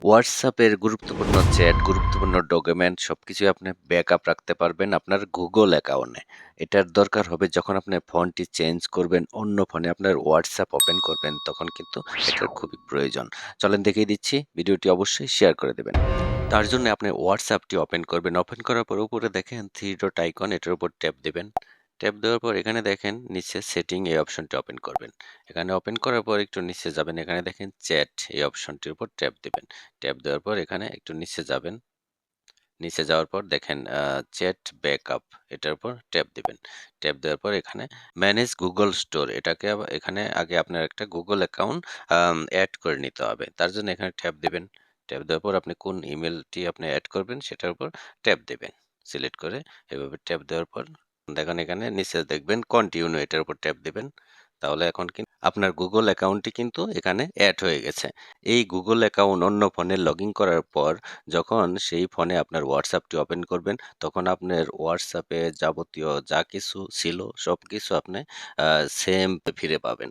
WhatsApp এর গুরুত্বপূর্ণ chat, গুরুত্বপূর্ণ ডকুমেন্ট সবকিছুই আপনি ব্যাকআপ রাখতে পারবেন আপনার Google অ্যাকাউন্টে। এটার দরকার হবে যখন আপনি ফোনটি চেঞ্জ করবেন, অন্য ফোনে আপনার WhatsApp ওপেন করবেন, তখন কিন্তু এটার খুবই প্রয়োজন। চলেন দেখিয়ে দিচ্ছি, ভিডিওটি অবশ্যই শেয়ার করে দেবেন। তার জন্য আপনি WhatsAppটি ওপেন করবেন। ওপেন করার পর উপরে দেখেন 3 ডট আইকন, এটার উপর ট্যাপ দিবেন। ট্যাপ দেওয়ার পর এখানে দেখেন নিচে সেটিং এই অপশনটি ওপেন করবেন। এখানে ওপেন করার পর একটু নিচে যাবেন। এখানে দেখেন চ্যাট এই অপশনটির উপর ট্যাপ দিবেন। ট্যাপ দেওয়ার পর এখানে একটু নিচে যাবেন। নিচে যাওয়ার পর দেখেন চ্যাট ব্যাকআপ এটার উপর ট্যাপ দিবেন। ট্যাপ দেওয়ার পর এখানে ম্যানেজ গুগল স্টোর এটাকে এখানে আগে আপনার একটা Google অ্যাকাউন্ট এড করে নিতে হবে। তার জন্য এখানে ট্যাপ দিবেন। ট্যাপ দেওয়ার পর আপনি কোন ইমেলটি আপনি এড করবেন সেটার উপর ট্যাপ দিবেন। সিলেক্ট করে এভাবে ট্যাপ দেওয়ার পর দেখেন এখানে নিচে দেখবেন কন্টিনিউ এটার উপর ট্যাপ দিবেন। তাহলে এখন কিন্তু আপনার Google অ্যাকাউন্টটি কিন্তু এখানে এড হয়ে গেছে। এই Google অ্যাকাউন্ট অন্য ফোনে লগইন করার পর যখন সেই ফোনে আপনার WhatsAppটি ওপেন করবেন, তখন আপনার WhatsApp এ যাবতীয় যা কিছু ছিল সবকিছু আপনি সেম ফিরে পাবেন।